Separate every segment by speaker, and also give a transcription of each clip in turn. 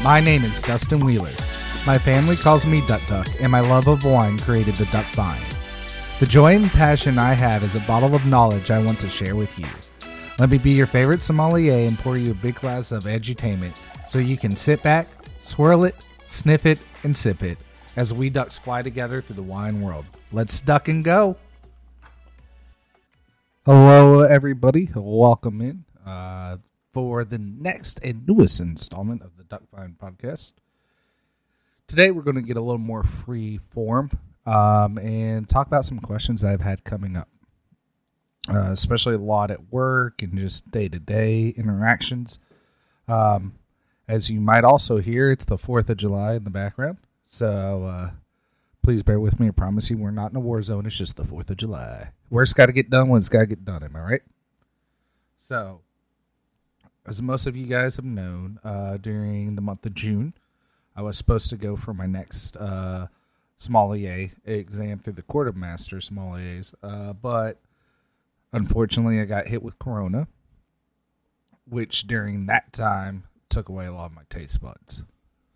Speaker 1: My name is Dustin Wheeler. My family calls me Duck Duck, and my love of wine created the Duck Vine. The joy and passion I have is a bottle of knowledge I want to share with you. Let me be your favorite sommelier and pour you a big glass of edutainment so you can sit back, swirl it, sniff it, and sip it as we ducks fly together through the wine world. Let's duck and go. Hello, everybody. Welcome in for the next and newest installment of the Duck Vine podcast. Today, we're going to get a little more free form and talk about some questions I've had coming up, especially a lot at work and just day-to-day interactions. As you might also hear, it's the 4th of July in the background, so please bear with me. I promise you we're not in a war zone. It's just the 4th of July. Work's got to get done when it's got to get done, am I right? So, as most of you guys have known, during the month of June, I was supposed to go for my next sommelier exam through the Court of Master Sommeliers, but unfortunately I got hit with Corona, which during that time took away a lot of my taste buds.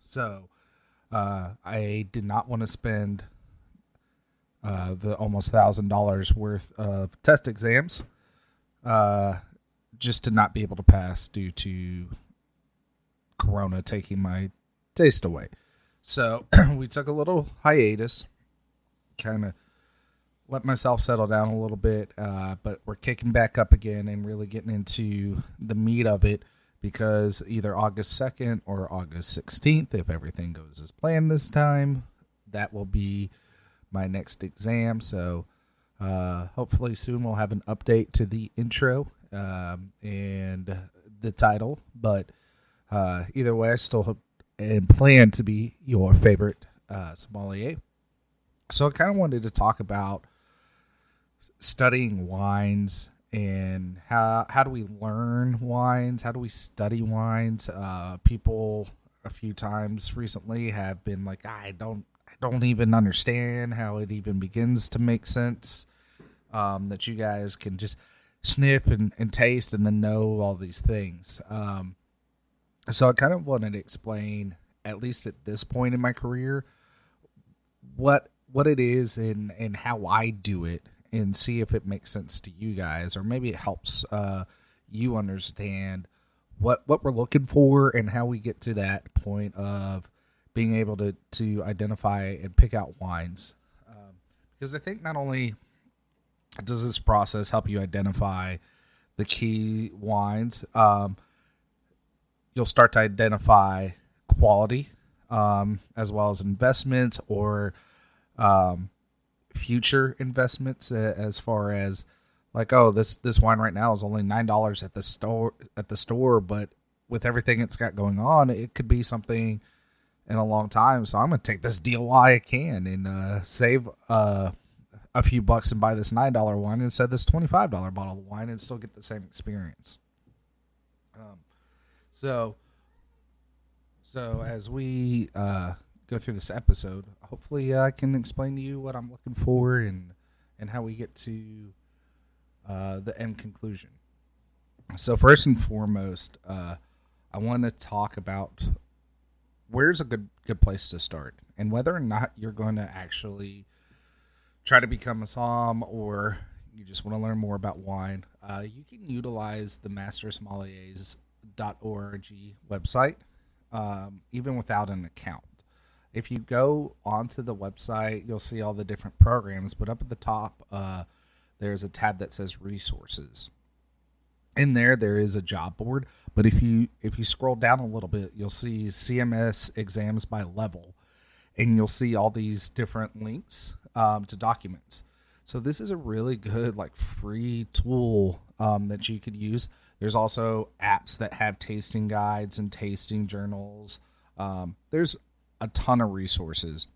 Speaker 1: So I did not want to spend the almost $1,000 worth of test exams just to not be able to pass due to Corona taking my taste away. So we took a little hiatus, kind of let myself settle down a little bit, but we're kicking back up again and really getting into the meat of it, because either August 2nd or August 16th, if everything goes as planned this time, that will be my next exam. So hopefully soon we'll have an update to the intro and the title, but either way, I still hope and plan to be your favorite sommelier. So I kind of wanted to talk about studying wines and how do we learn wines? How do we study wines? People a few times recently have been like, I don't even understand how it even begins to make sense. That you guys can just sniff and taste and then know all these things. So I kind of wanted to explain, at least at this point in my career, what it is and how I do it, and see if it makes sense to you guys, or maybe it helps you understand what we're looking for and how we get to that point of being able to identify and pick out wines. Because I think not only does this process help you identify the key wines, you'll start to identify quality, as well as investments or future investments, as far as like, oh, this wine right now is only $9 at the store, but with everything it's got going on, it could be something in a long time. So I'm gonna take this deal while I can and save a few bucks and buy this $9 wine instead of this $25 bottle of wine and still get the same experience. So as we go through this episode, hopefully I can explain to you what I'm looking for and how we get to the end conclusion. So first and foremost, I want to talk about where's a good place to start, and whether or not you're going to actually try to become a somm, or you just want to learn more about wine. You can utilize the mastersommeliers.org website, even without an account. If you go onto the website, you'll see all the different programs, but up at the top, there's a tab that says resources. In there is a job board, but if you scroll down a little bit, you'll see CMS exams by level, and you'll see all these different links to documents. So this is a really good, like, free tool that you could use. There's also apps that have tasting guides and tasting journals. There's a ton of resources.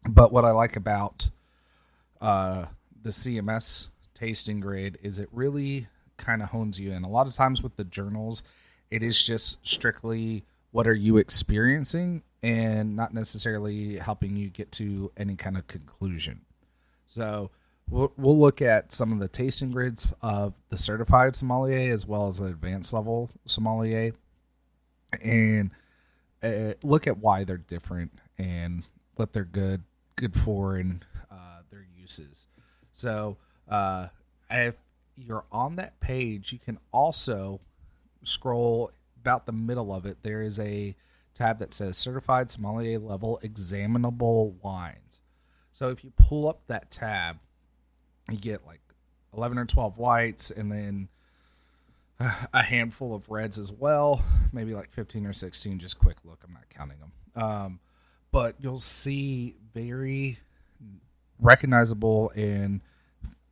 Speaker 1: But what I like about the CMS tasting grid is it really kind of hones you in. A lot of times with the journals, it is just strictly what are you experiencing and not necessarily helping you get to any kind of conclusion. So we'll look at some of the tasting grids of the certified sommelier as well as the advanced level sommelier. And look at why they're different and what they're good for and their uses. So if you're on that page, you can also scroll about the middle of it. There is a tab that says Certified Sommelier Level Examinable Wines. So if you pull up that tab, you get like 11 or 12 whites and then a handful of reds as well, maybe like 15 or 16. Just quick look, I'm not counting them. But you'll see very recognizable and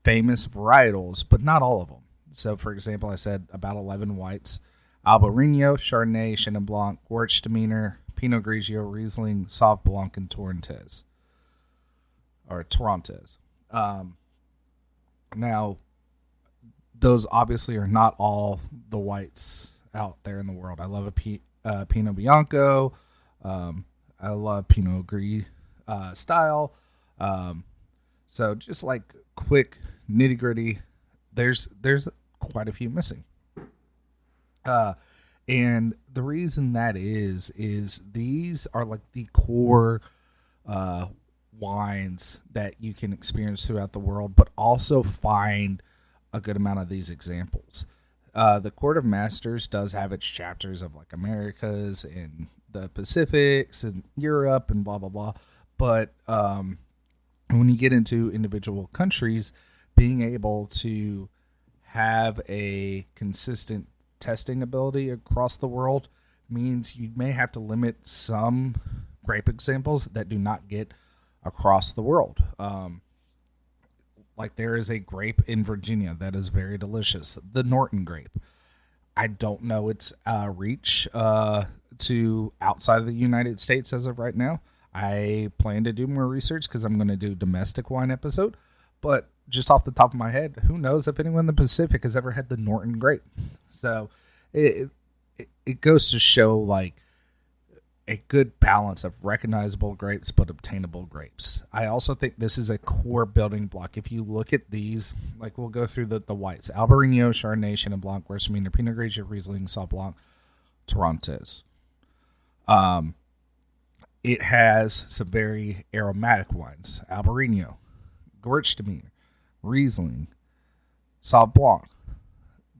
Speaker 1: famous varietals, but not all of them. So, for example, I said about 11 whites: Albarino, Chardonnay, Chenin Blanc, Gewürztraminer, Pinot Grigio, Riesling, Sauv Blanc, and Torrontés. Or Torrontés. Now, those obviously are not all the whites out there in the world. I love a Pinot Bianco. I love Pinot Gris style. So just like quick nitty gritty, there's quite a few missing. And the reason that is these are like the core wines that you can experience throughout the world, but also find a good amount of these examples. The Court of Masters does have its chapters of like Americas and the Pacifics and Europe and blah, blah, blah. But when you get into individual countries, being able to have a consistent testing ability across the world means you may have to limit some grape examples that do not get across the world. Like there is a grape in Virginia that is very delicious, the Norton grape. I don't know its reach to outside of the United States as of right now. I plan to do more research because I'm going to do domestic wine episode. But just off the top of my head, who knows if anyone in the Pacific has ever had the Norton grape. So it goes to show like a good balance of recognizable grapes but obtainable grapes. I also think this is a core building block. If you look at these, like we'll go through the whites: Albarino, Chardonnay, Chenin Blanc, Gewürztraminer, Pinot Grigio, Riesling, Sauv Blanc, Torrontés. It has some very aromatic wines: Albarino, Gewürztraminer, Riesling, Sauv Blanc.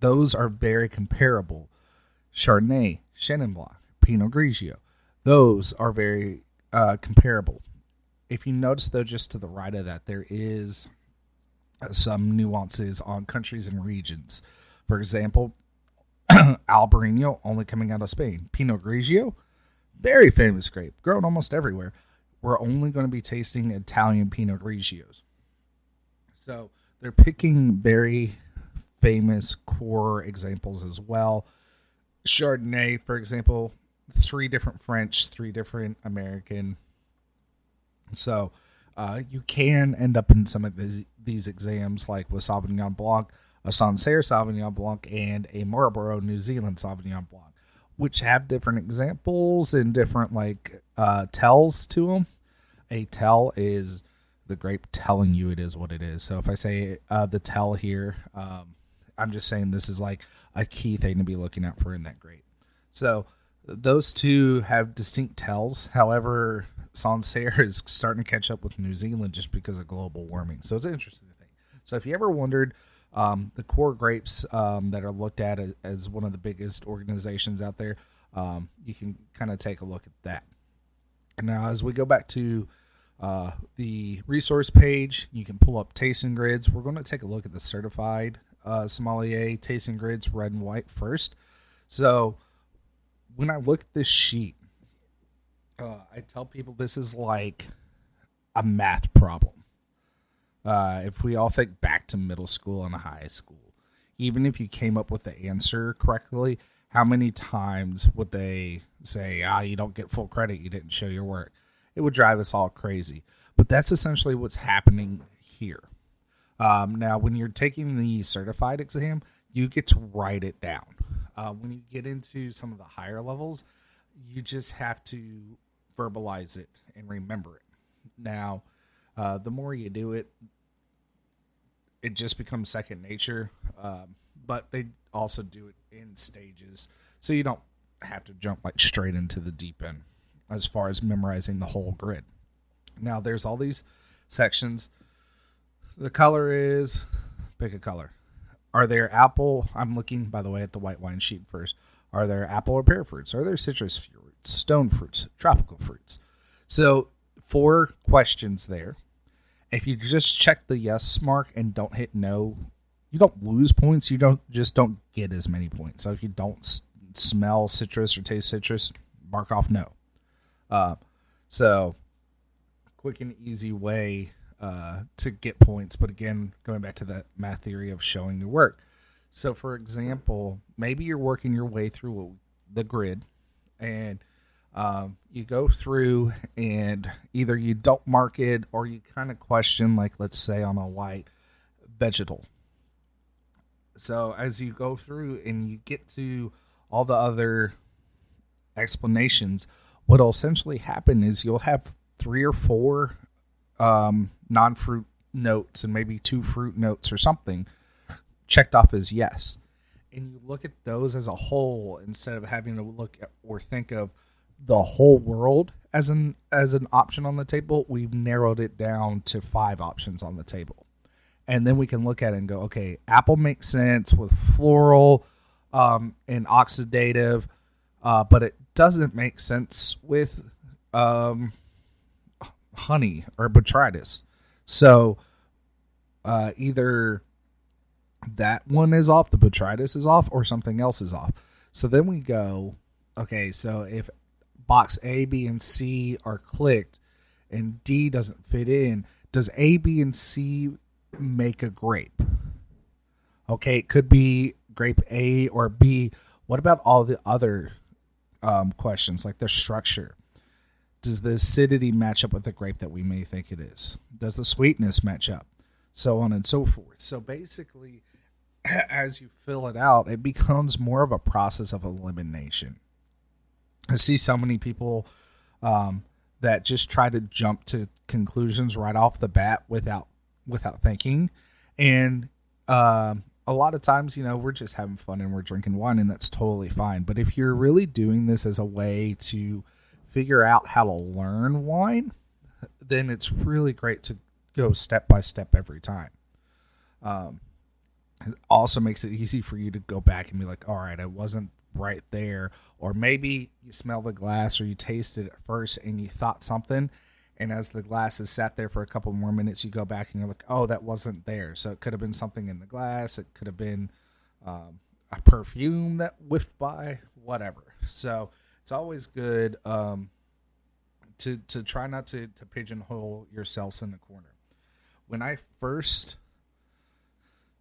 Speaker 1: Those are very comparable. Chardonnay, Chenin Blanc, Pinot Grigio. Those are very comparable. If you notice, though, just to the right of that, there is some nuances on countries and regions. For example, Albarino only coming out of Spain. Pinot Grigio, very famous grape, grown almost everywhere. We're only going to be tasting Italian Pinot Grigios. So they're picking very famous core examples as well. Chardonnay, for example, 3 different French, 3 different American. So you can end up in some of these exams, like with Sauvignon Blanc, a Sancerre Sauvignon Blanc, and a Marlborough New Zealand Sauvignon Blanc, which have different examples and different like tells to them. A tell is the grape telling you it is what it is. So if I say the tell here, I'm just saying this is like a key thing to be looking out for in that grape. So those two have distinct tells. However, Sancerre is starting to catch up with New Zealand just because of global warming. So it's an interesting thing. So if you ever wondered, the core grapes that are looked at as one of the biggest organizations out there, you can kind of take a look at that. And now as we go back to the resource page, you can pull up tasting grids. We're going to take a look at the certified sommelier tasting grids, red and white first. So when I look at this sheet, I tell people this is like a math problem. If we all think back to middle school and high school, even if you came up with the answer correctly, how many times would they say, you don't get full credit, you didn't show your work? It would drive us all crazy. But that's essentially what's happening here. Now, when you're taking the certified exam, you get to write it down. When you get into some of the higher levels, you just have to verbalize it and remember it. Now, the more you do it, it just becomes second nature. But they also do it in stages, so you don't have to jump like straight into the deep end as far as memorizing the whole grid. Now there's all these sections. The color is, pick a color. Are there apple? I'm looking, by the way, at the white wine sheet first. Are there apple or pear fruits? Are there citrus fruits, stone fruits, tropical fruits? So 4 questions there. If you just check the yes mark and don't hit no, you don't lose points. You don't get as many points. So if you don't smell citrus or taste citrus, mark off no. So quick and easy way to get points. But again, going back to that math theory of showing your work. So for example, maybe you're working your way through the grid and you go through and either you don't mark it or you kind of question, like let's say on a white, vegetal. So as you go through and you get to all the other explanations, what will essentially happen is you'll have 3 or 4 non-fruit notes and maybe 2 fruit notes or something checked off as yes. And you look at those as a whole instead of having to look at or think of the whole world as an option on the table. We've narrowed it down to 5 options on the table. And then we can look at it and go, okay, apple makes sense with floral and oxidative, but it doesn't make sense with honey or botrytis. So either that one is off, the botrytis is off, or something else is off. So then we go, okay, so if box A, B, and C are clicked and D doesn't fit in, does A, B, and C make a grape? Okay, it could be grape A or B. What about all the other questions, like the structure? Does the acidity match up with the grape that we may think it is? Does the sweetness match up? So on and so forth. So basically, as you fill it out, it becomes more of a process of elimination. I see so many people that just try to jump to conclusions right off the bat without thinking. And a lot of times, we're just having fun and we're drinking wine, and that's totally fine. But if you're really doing this as a way to figure out how to learn wine, then it's really great to go step by step every time. It also makes it easy for you to go back and be like, all right, I wasn't right there. Or maybe you smell the glass or you tasted it first and you thought something, and as the glass has sat there for a couple more minutes, you go back and you're like, oh, that wasn't there. So it could have been something in the glass. It could have been a perfume that whiffed by, whatever. So it's always good to try not to pigeonhole yourselves in the corner. When I first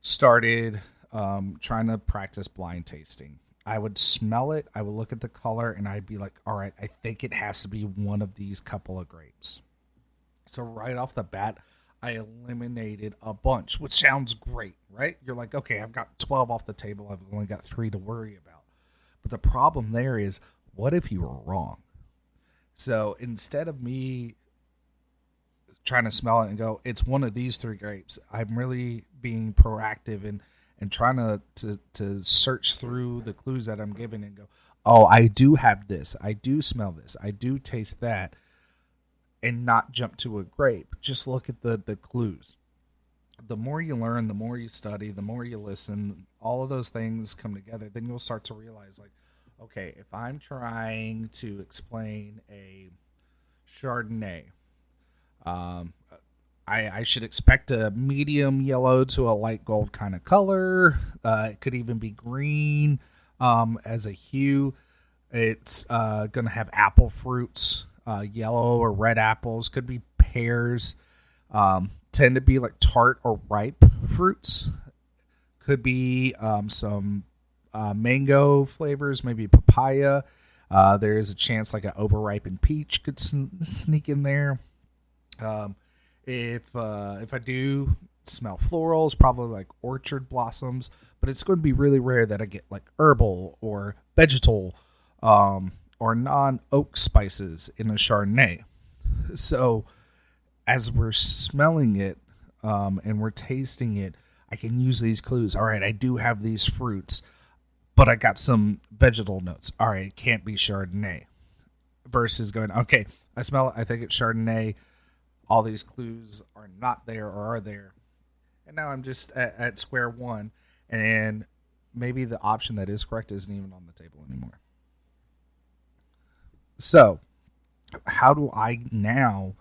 Speaker 1: started trying to practice blind tasting, I would smell it, I would look at the color, and I'd be like, all right, I think it has to be one of these couple of grapes. So right off the bat, I eliminated a bunch, which sounds great, right? You're like, okay, I've got 12 off the table. I've only got 3 to worry about. But the problem there is, what if you were wrong? So instead of me trying to smell it and go, it's one of these 3 grapes, I'm really being proactive and trying to search through the clues that I'm given and go, oh, I do have this. I do smell this. I do taste that. And not jump to a grape. Just look at the clues. The more you learn, the more you study, the more you listen, all of those things come together. Then you'll start to realize, like, okay, if I'm trying to explain a Chardonnay, I should expect a medium yellow to a light gold kind of color. It could even be green as a hue. It's going to have apple fruits, yellow or red apples. Could be pears. Tend to be like tart or ripe fruits. Could be some mango flavors, maybe papaya. There is a chance like an overripened peach could sneak in there. If I do smell florals, probably like orchard blossoms, but it's going to be really rare that I get like herbal or vegetal or non-oak spices in a Chardonnay. So as we're smelling it and we're tasting it, I can use these clues. All right, I do have these fruits. but I got some vegetal notes. All right, it can't be Chardonnay. Versus going, okay, I smell it, I think it's Chardonnay. All these clues are not there or are there. And now I'm just at square one, and maybe the option that is correct isn't even on the table anymore. So, how do I now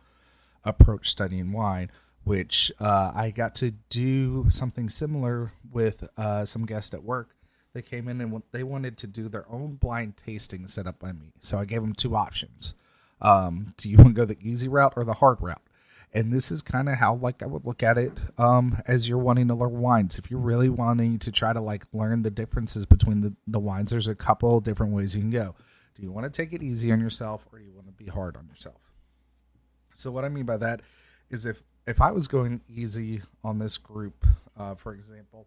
Speaker 1: approach studying wine? Which I got to do something similar with some guests at work. They came in and they wanted to do their own blind tasting set up by me. So I gave them two options. Do you want to go the easy route or the hard route? And this is kind of how I would look at it as you're wanting to learn wines. If you're really wanting to try to learn the differences between the wines, there's a couple different ways you can go. Do you want to take it easy on yourself, or do you want to be hard on yourself? So what I mean by that is if I was going easy on this group, for example,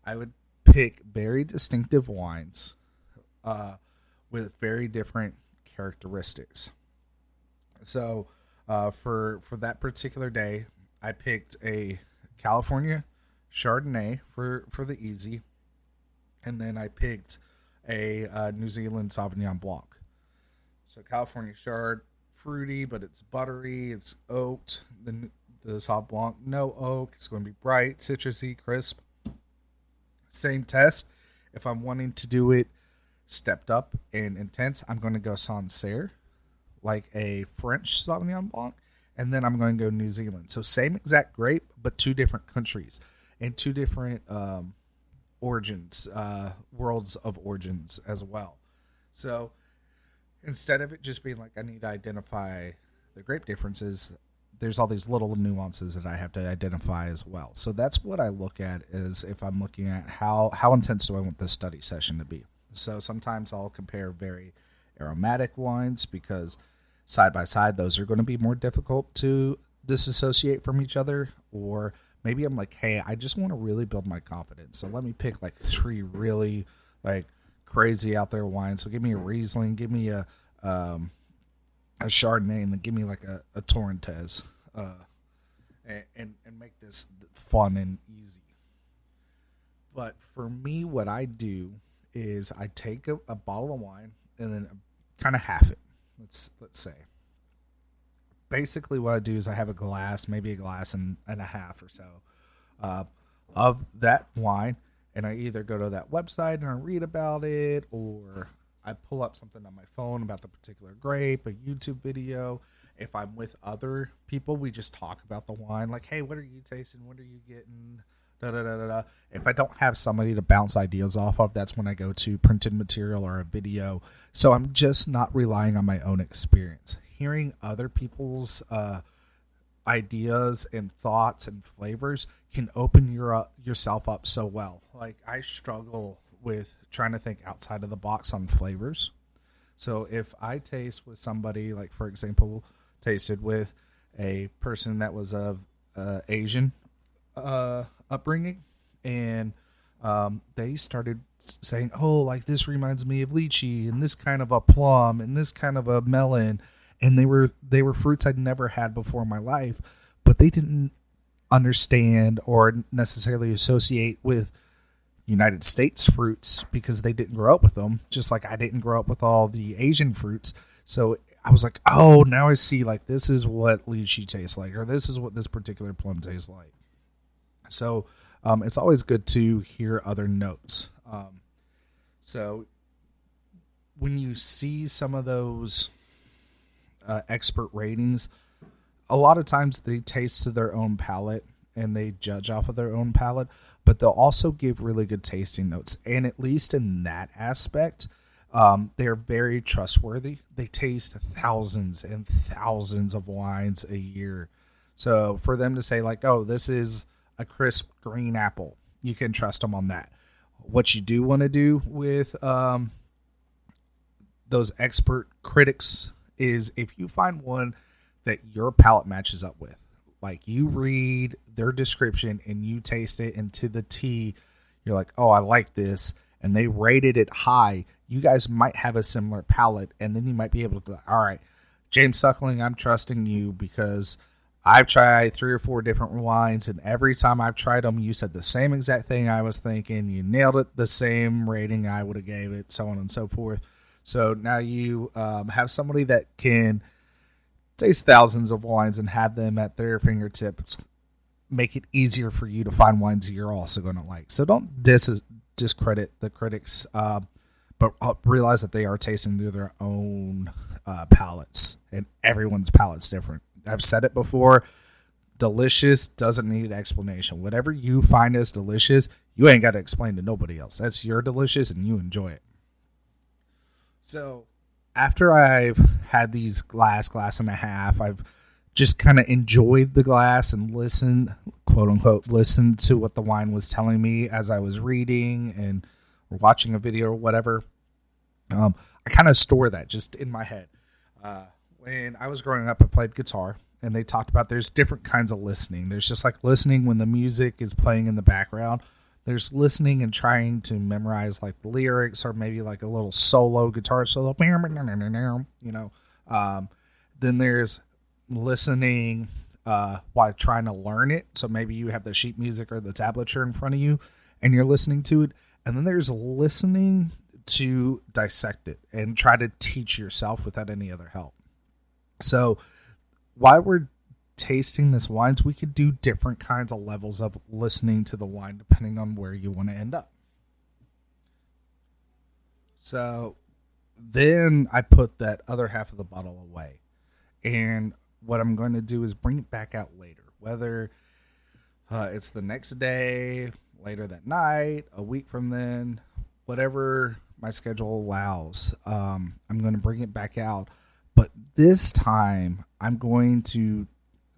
Speaker 1: I would pick very distinctive wines with very different characteristics. So for that particular day, I picked a California Chardonnay for the easy, and then I picked a New Zealand Sauvignon Blanc. So California Chard, fruity, but it's buttery, it's oaked. The Sauv Blanc, no oak. It's going to be bright, citrusy, crisp. Same test. If I'm wanting to do it stepped up and intense, I'm going to go Sancerre, like a French Sauvignon Blanc, and then I'm going to go New Zealand. So same exact grape, but two different countries and two different origins, worlds of origins as well. So instead of it just being I need to identify the grape differences, there's all these little nuances that I have to identify as well. So that's what I look at is if I'm looking at how intense do I want this study session to be. So sometimes I'll compare very aromatic wines because side by side, those are going to be more difficult to disassociate from each other. Or maybe I'm hey, I just want to really build my confidence. So let me pick three really crazy out there wines. So give me a Riesling, give me a Chardonnay, and then give me a Torrentes, and make this fun and easy. But for me, what I do is I take a bottle of wine and then kind of half it. Let's say. Basically, what I do is I have a glass, maybe a glass and a half or so, of that wine, and I either go to that website and I read about it, or I pull up something on my phone about the particular grape, a YouTube video. If I'm with other people, we just talk about the wine. Hey, what are you tasting? What are you getting? Da, da, da, da, da. If I don't have somebody to bounce ideas off of, that's when I go to printed material or a video. So I'm just not relying on my own experience. Hearing other people's ideas and thoughts and flavors can open yourself up so well. I struggle with trying to think outside of the box on flavors. So if I taste with somebody, for example, tasted with a person that was of Asian upbringing, and they started saying, oh, this reminds me of lychee, and this kind of a plum, and this kind of a melon, and they were fruits I'd never had before in my life, but they didn't understand or necessarily associate with United States fruits because they didn't grow up with them, just like I didn't grow up with all the Asian fruits. So I was oh, now I see this is what lychee tastes like, or this is what this particular plum tastes like. So it's always good to hear other notes. So when you see some of those expert ratings, a lot of times they taste to their own palate and they judge off of their own palate, but they'll also give really good tasting notes. And at least in that aspect, they're very trustworthy. They taste thousands and thousands of wines a year. So for them to say oh, this is a crisp green apple, you can trust them on that. What you do want to do with those expert critics is if you find one that your palate matches up with, you read their description and you taste it, and to the T, you're oh, I like this, and they rated it high, you guys might have a similar palate, and then you might be able to all right, James Suckling, I'm trusting you because I've tried 3 or 4 different wines, and every time I've tried them, you said the same exact thing I was thinking. You nailed it, the same rating I would have gave it, so on and so forth. So now you have somebody that can taste thousands of wines and have them at their fingertips. Make it easier for you to find wines you're also going to like. So don't discredit the critics, but realize that they are tasting through their own palates, and everyone's palate's different. I've said it before. Delicious doesn't need explanation. Whatever you find as delicious, you ain't got to explain to nobody else. That's your delicious, and you enjoy it. So after I've had these glass and a half, I've just kind of enjoyed the glass and listened, quote unquote, listened to what the wine was telling me as I was reading and or watching a video or whatever. I kind of store that just in my head. When I was growing up, I played guitar, and they talked about there's different kinds of listening. There's just like listening when the music is playing in the background. There's listening and trying to memorize like the lyrics or maybe like a little solo guitar solo, you know. Then there's listening while trying to learn it. So maybe you have the sheet music or the tablature in front of you and you're listening to it. And then there's listening to dissect it and try to teach yourself without any other help. So while we're tasting this wines, we could do different kinds of levels of listening to the wine depending on where you want to end up. So then I put that other half of the bottle away. And what I'm going to do is bring it back out later, whether it's the next day, later that night, a week from then, whatever my schedule allows. I'm going to bring it back out. But this time, I'm going to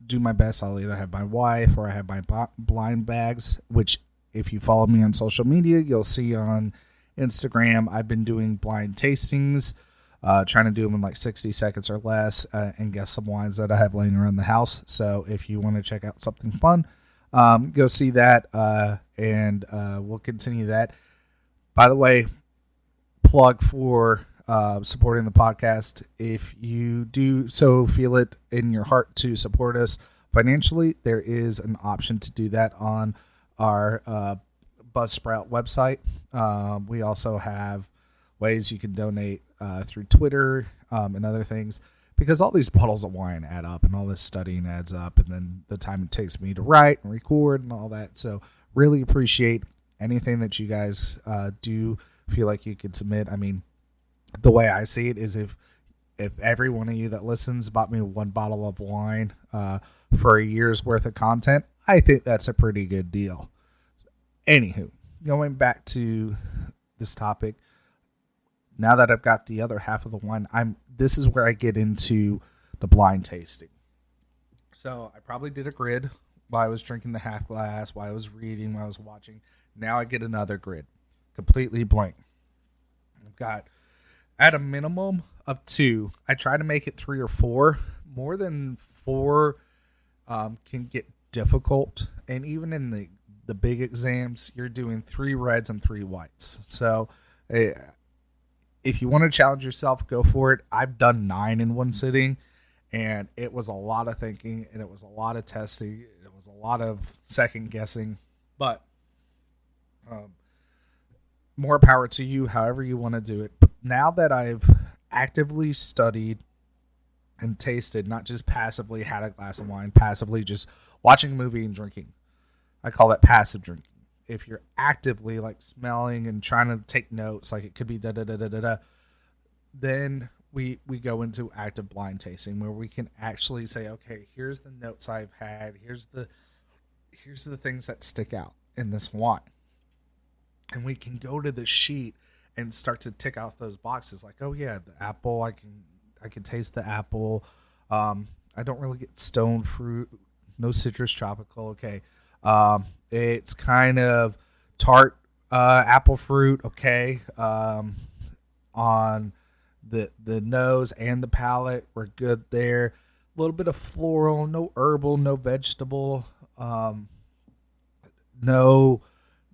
Speaker 1: do my best. I'll either have my wife or I have my blind bags, which if you follow me on social media, you'll see on Instagram, I've been doing blind tastings, trying to do them in like 60 seconds or less and guess some wines that I have laying around the house. So if you want to check out something fun, go see that and we'll continue that. By the way, plug for supporting the podcast. If you do so feel it in your heart to support us financially, there is an option to do that on our Buzzsprout website. We also have ways you can donate through Twitter and other things, because all these bottles of wine add up and all this studying adds up, and then the time it takes me to write and record and all that. So really appreciate anything that you guys do feel like you could submit. I mean, the way I see it is if every one of you that listens bought me one bottle of wine for a year's worth of content, I think that's a pretty good deal. Anywho, going back to this topic, now that I've got the other half of the wine, this is where I get into the blind tasting. So I probably did a grid while I was drinking the half glass, while I was reading, while I was watching. Now I get another grid, completely blank. I've got at a minimum of 2. I try to make it 3 or 4. More than 4 can get difficult. And even in the big exams, you're doing 3 reds and 3 whites. So if you want to challenge yourself, go for it. I've done 9 in one sitting, and it was a lot of thinking, and it was a lot of testing. It was a lot of second guessing. But more power to you, however you want to do it. But now that I've actively studied and tasted, not just passively had a glass of wine, passively just watching a movie and drinking. I call that passive drinking. If you're actively like smelling and trying to take notes, like it could be da-da-da-da-da-da, then we go into active blind tasting where we can actually say, okay, here's the notes I've had. Here's the things that stick out in this wine. And we can go to the sheet and start to tick off those boxes. Like, oh yeah, the apple, I can taste the apple. I don't really get stone fruit, no citrus tropical. Okay. It's kind of tart, apple fruit. Okay. On the nose and the palate, we're good there. A little bit of floral, no herbal, no vegetable, no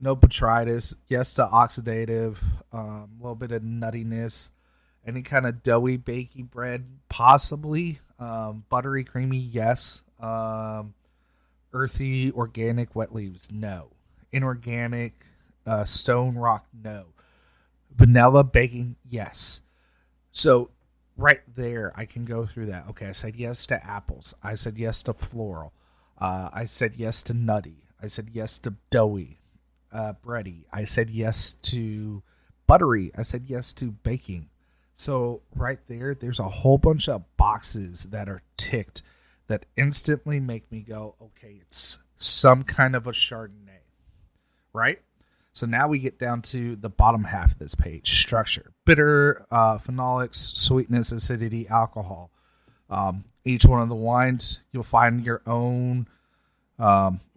Speaker 1: botrytis, yes to oxidative, a little bit of nuttiness, any kind of doughy, bakey bread, possibly, buttery, creamy, yes. Earthy, organic, wet leaves, no. Inorganic, stone rock, no. Vanilla, baking, yes. So right there, I can go through that. Okay, I said yes to apples. I said yes to floral. I said yes to nutty. I said yes to doughy, bready. I said yes to buttery. I said yes to baking. So right there, there's a whole bunch of boxes that are ticked that instantly make me go, okay, it's some kind of a Chardonnay, right? So now we get down to the bottom half of this page: structure, bitter, phenolics, sweetness, acidity, alcohol. Each one of the wines, you'll find your own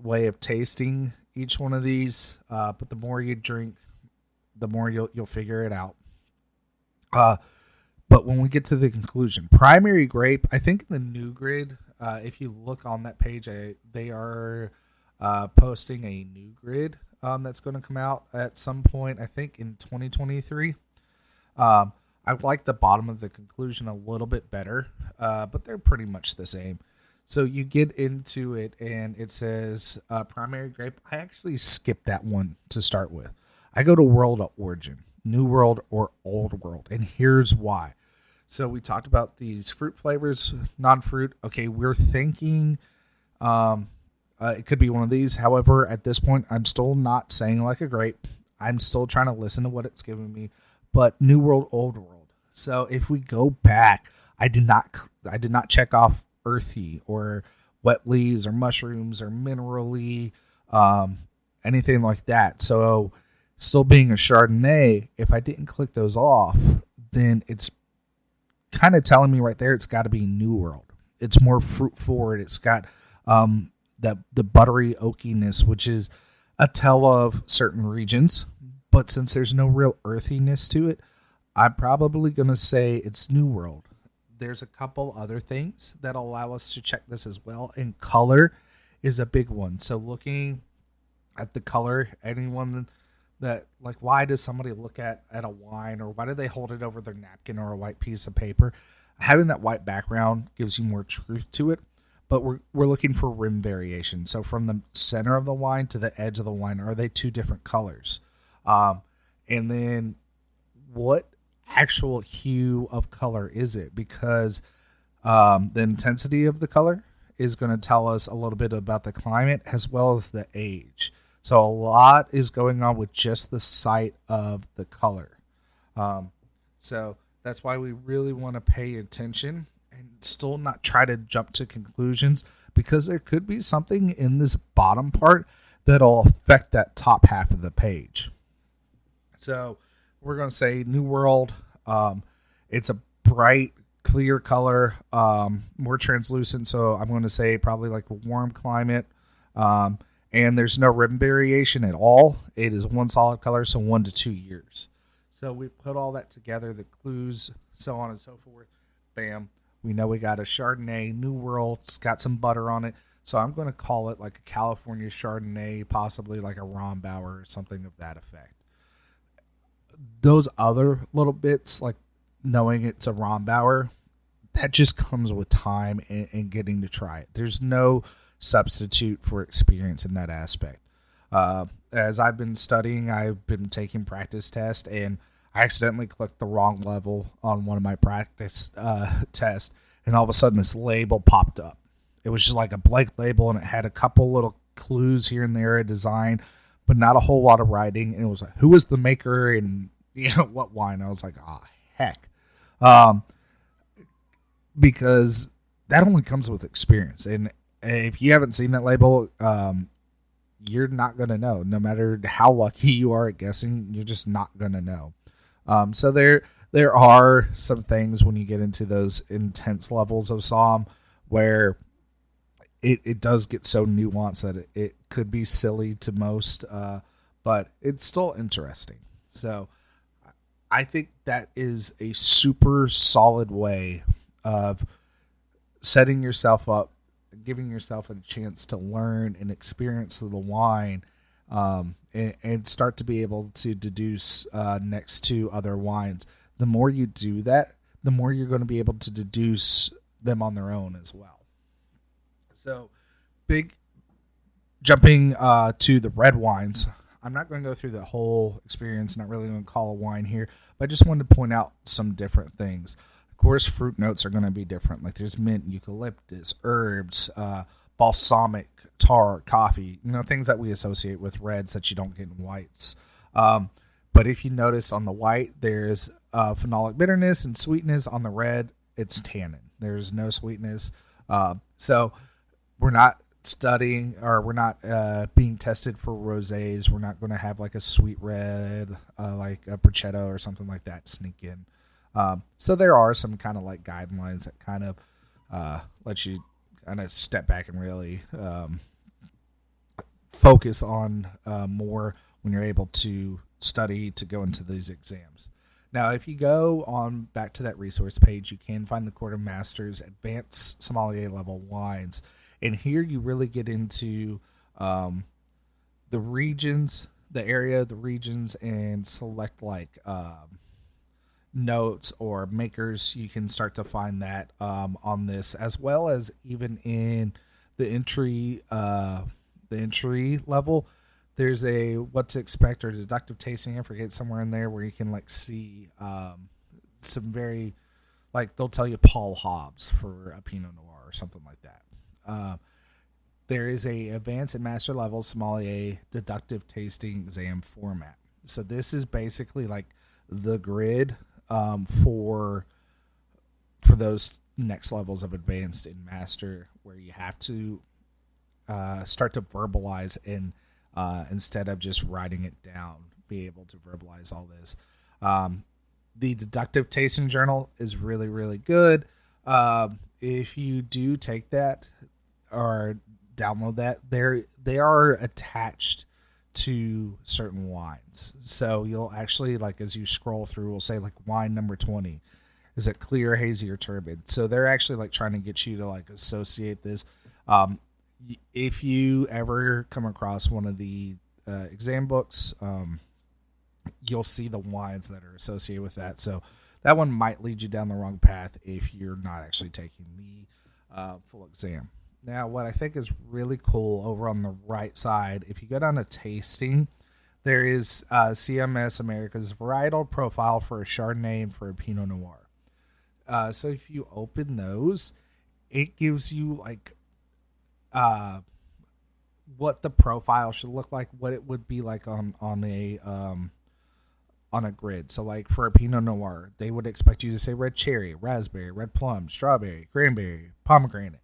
Speaker 1: way of tasting each one of these. But the more you drink, the more you'll figure it out. But when we get to the conclusion, primary grape, I think in the new grid, if you look on that page, they are posting a new grid that's going to come out at some point, I think in 2023. I like the bottom of the conclusion a little bit better, but they're pretty much the same. So you get into it and it says primary grape. I actually skipped that one to start with. I go to world of origin, new world or old world, and here's why. So we talked about these fruit flavors, non-fruit. Okay, we're thinking it could be one of these. However, at this point, I'm still not saying like a grape. I'm still trying to listen to what it's giving me. But new world, old world. So if we go back, I did not check off earthy or wet leaves or mushrooms or minerally, anything like that. So still being a Chardonnay, if I didn't click those off, then it's kind of telling me right there it's got to be New World. It's more fruit forward. It's got the buttery oakiness, which is a tell of certain regions. But since there's no real earthiness to it, I'm probably going to say it's New World. There's a couple other things that allow us to check this as well. And color is a big one. So looking at the color, anyone that, like, why does somebody look at a wine, or why do they hold it over their napkin or a white piece of paper? Having that white background gives you more truth to it. But we're looking for rim variation. So from the center of the wine to the edge of the wine, are they two different colors? And then what actual hue of color is it? Because the intensity of the color is going to tell us a little bit about the climate as well as the age. So a lot is going on with just the sight of the color. So that's why we really want to pay attention and still not try to jump to conclusions, because there could be something in this bottom part that'll affect that top half of the page. So we're going to say New World. It's a bright, clear color, more translucent. So I'm going to say probably like a warm climate. And there's no rim variation at all. It is one solid color, so 1 to 2 years. So we put all that together, the clues, so on and so forth. Bam. We know we got a Chardonnay, New World. It's got some butter on it. So I'm going to call it like a California Chardonnay, possibly like a Rombauer or something of that effect. Those other little bits, like knowing it's a Rombauer, that just comes with time and getting to try it. There's no substitute for experience in that aspect. As I've been studying, I've been taking practice tests, and I accidentally clicked the wrong level on one of my practice tests, and all of a sudden this label popped up. It was just like a blank label, and it had a couple little clues here and there, a design, but not a whole lot of writing. And it was like, who was the maker and what wine? I was like, heck. Because that only comes with experience. And if you haven't seen that label, you're not going to know. No matter how lucky you are at guessing, you're just not going to know. So there are some things when you get into those intense levels of Somm where it does get so nuanced that it could be silly to most, but it's still interesting. So I think that is a super solid way of setting yourself up, giving yourself a chance to learn and experience the wine, and start to be able to deduce next to other wines. The more you do that, the more you're going to be able to deduce them on their own as well. So big jumping to the red wines. I'm not going to go through the whole experience. Not really going to call a wine here, but I just wanted to point out some different things. Of course, fruit notes are going to be different. Like there's mint, eucalyptus, herbs, balsamic, tar, coffee. Things that we associate with reds that you don't get in whites. But if you notice on the white, there's phenolic bitterness and sweetness. On the red, it's tannin. There's no sweetness. So we're not studying, or we're not being tested for rosés. We're not going to have like a sweet red, like a Brachetto or something like that sneak in. So there are some kind of like guidelines that kind of let you kind of step back and really focus on more when you're able to study to go into these exams. Now, if you go on back to that resource page, you can find the Court of Masters Advanced Sommelier Level Wines. And here you really get into the regions, the area, the regions, and select like notes or makers. You can start to find that on this, as well as even in the entry level. There's a what to expect or deductive tasting. I forget, somewhere in there where you can like see some very, like they'll tell you Paul Hobbs for a Pinot Noir or something like that. There is a advanced and master level sommelier deductive tasting exam format. So this is basically like the grid for those next levels of advanced and master, where you have to start to verbalize and instead of just writing it down, be able to verbalize all this. The deductive tasting journal is really, really good. If you do take that or download that, they are attached to certain wines. So you'll actually, like, as you scroll through, we'll say like wine number 20. Is it clear, hazy, or turbid? So they're actually like trying to get you to like associate this. If you ever come across one of the exam books, you'll see the wines that are associated with that. So that one might lead you down the wrong path if you're not actually taking the full exam. Now, what I think is really cool over on the right side, if you go down to tasting, there is CMS America's varietal profile for a Chardonnay and for a Pinot Noir. So if you open those, it gives you like what the profile should look like, what it would be like on a grid. So like for a Pinot Noir, they would expect you to say red cherry, raspberry, red plum, strawberry, cranberry, pomegranate.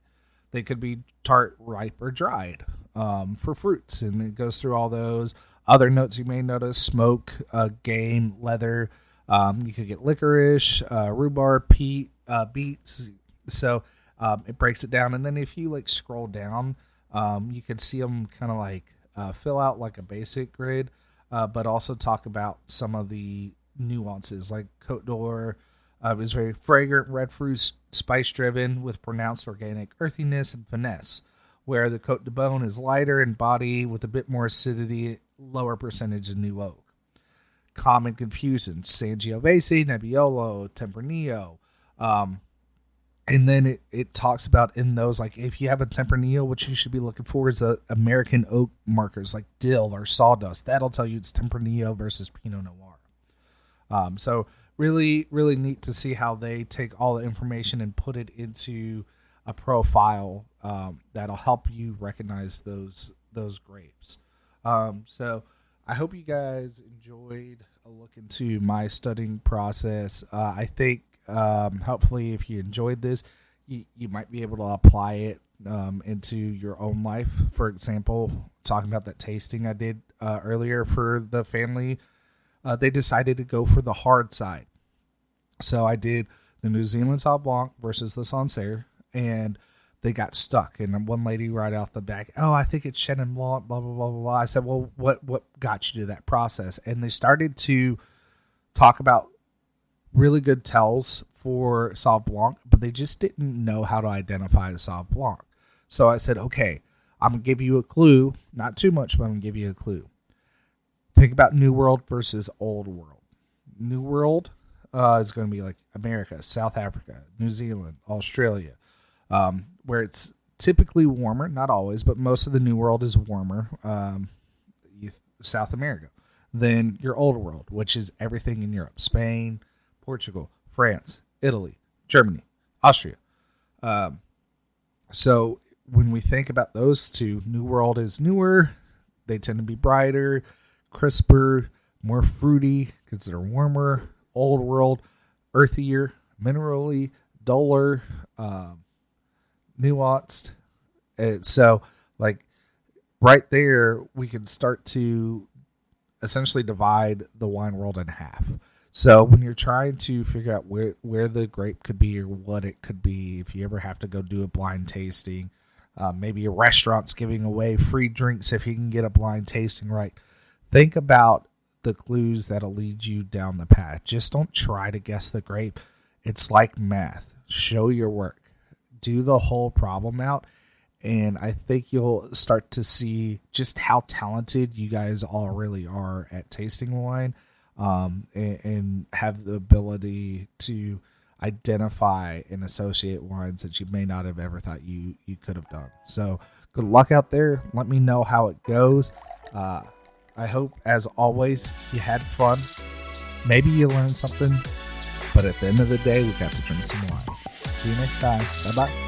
Speaker 1: They could be tart, ripe, or dried for fruits, and it goes through all those other notes you may notice: smoke, game, leather. You could get licorice, rhubarb, beets. So it breaks it down, and then if you like scroll down, you can see them kind of like fill out like a basic grid, but also talk about some of the nuances. Like Côte d'Or is very fragrant, red fruit, spice driven with pronounced organic earthiness and finesse, where the Côte de Beaune is lighter in body with a bit more acidity, lower percentage of new oak. Common confusion: Sangiovese, Nebbiolo, Tempranillo. And then it talks about in those, like if you have a Tempranillo, what you should be looking for is American oak markers like dill or sawdust. That'll tell you it's Tempranillo versus Pinot Noir. So really, really neat to see how they take all the information and put it into a profile that'll help you recognize those grapes. So I hope you guys enjoyed a look into my studying process. I think hopefully if you enjoyed this, you might be able to apply it into your own life. For example, talking about that tasting I did earlier for the family, they decided to go for the hard side. So I did the New Zealand Sauv Blanc versus the Sancerre, and they got stuck. And one lady right off the back, oh, I think it's Chenin Blanc, blah, blah, blah, blah, blah. I said, well, what got you to that process? And they started to talk about really good tells for Sauv Blanc, but they just didn't know how to identify the Sauv Blanc. So I said, okay, I'm going to give you a clue. Not too much, but I'm going to give you a clue. Think about New World versus Old World. New World is going to be like America, South Africa, New Zealand, Australia, where it's typically warmer, not always, but most of the New World is warmer. South America. Then your Old World, which is everything in Europe: Spain, Portugal, France, Italy, Germany, Austria. So when we think about those two, New World is newer. They tend to be brighter, crisper, more fruity because they're warmer. Old World, earthier, minerally, duller, nuanced. And so, like, right there, we can start to essentially divide the wine world in half. So when you're trying to figure out where the grape could be or what it could be, if you ever have to go do a blind tasting, maybe a restaurant's giving away free drinks if you can get a blind tasting right, think about the clues that'll lead you down the path. Just don't try to guess the grape. It's like math. Show your work. Do the whole problem out. And I think you'll start to see just how talented you guys all really are at tasting wine, and have the ability to identify and associate wines that you may not have ever thought you could have done. So good luck out there. Let me know how it goes. I hope, as always, you had fun. Maybe you learned something. But at the end of the day, we've got to drink some wine. See you next time. Bye-bye.